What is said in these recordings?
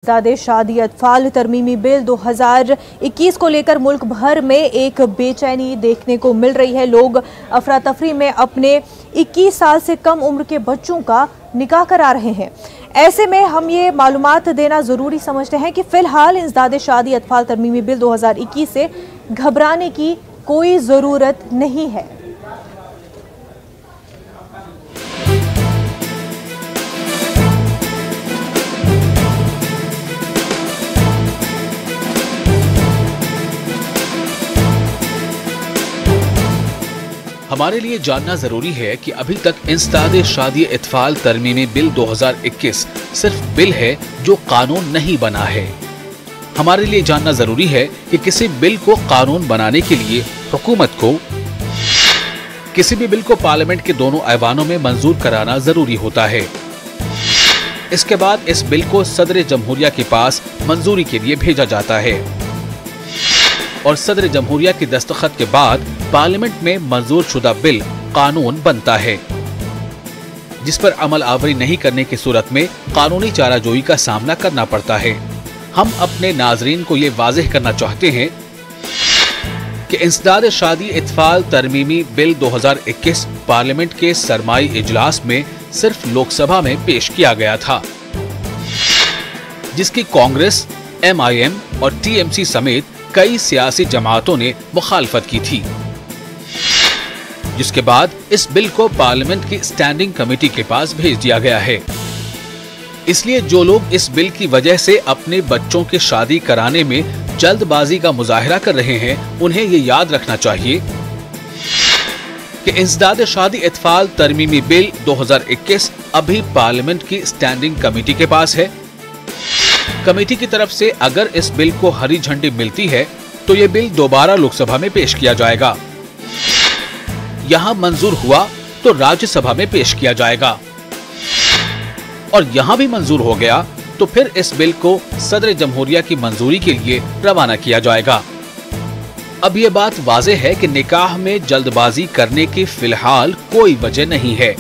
ज़ादे शादी अतफाल तरमीमी बिल 2021 को लेकर मुल्क भर में एक बेचैनी देखने को मिल रही है। लोग अफरा तफरी में अपने 21 साल से कम उम्र के बच्चों का निकाह करा रहे हैं। ऐसे में हम ये मालूमात देना ज़रूरी समझते हैं कि फ़िलहाल इंसदादे शादी अतफाल तरमीमी बिल 2021 से घबराने की कोई ज़रूरत नहीं है। हमारे लिए जानना जरूरी है कि अभी तक इंसदादे शादी इतफाल तरमीमी बिल 2021 सिर्फ बिल है जो कानून नहीं बना है। हमारे लिए जानना जरूरी है कि किसी बिल को कानून बनाने के लिए हुकूमत को किसी भी बिल को पार्लियामेंट के दोनों ऐवानों में मंजूर कराना जरूरी होता है। इसके बाद इस बिल को सदर जमहूरिया के पास मंजूरी के लिए भेजा जाता है और सदर जमहूरिया की दस्तखत के बाद पार्लियामेंट में मंजूर शुदा बिल कानून बनता है, जिस पर अमल आवरी नहीं करने की सूरत में कानूनी चाराजोई का सामना करना पड़ता है। हम अपने नाजरीन को ये वाज़ेह करना चाहते हैं कि इंसदादे शादी इतफाल तरमीमी बिल 2021 पार्लियामेंट के सरमाई इजलास में सिर्फ लोकसभा में पेश किया गया था, जिसकी कांग्रेस, MIM और TMC समेत कई सियासी जमातों ने मुखालफत की थी, जिसके बाद इस बिल को पार्लियामेंट की स्टैंडिंग कमेटी के पास भेज दिया गया है। इसलिए जो लोग इस बिल की वजह से अपने बच्चों की शादी कराने में जल्दबाजी का मुजाहिरा कर रहे हैं, उन्हें ये याद रखना चाहिए कि इंसदादे शादी इतफाल तरमीमी बिल 2021 अभी पार्लियामेंट की स्टैंडिंग कमेटी के पास है। कमेटी की तरफ से अगर इस बिल को हरी झंडी मिलती है तो ये बिल दोबारा लोकसभा में पेश किया जाएगा। यहाँ मंजूर हुआ तो राज्यसभा में पेश किया जाएगा और यहाँ भी मंजूर हो गया तो फिर इस बिल को सदर जमहूरिया की मंजूरी के लिए रवाना किया जाएगा। अब ये बात वाज़ेह है कि निकाह में जल्दबाजी करने की फिलहाल कोई वजह नहीं है,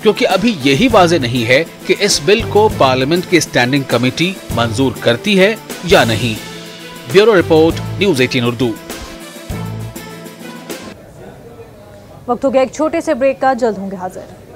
क्योंकि अभी यही वाज़ेह नहीं है कि इस बिल को पार्लियामेंट की स्टैंडिंग कमेटी मंजूर करती है या नहीं। Bureau report, news 18 Urdu. वक्त हो गया एक छोटे से ब्रेक का, जल्द होंगे हाजिर।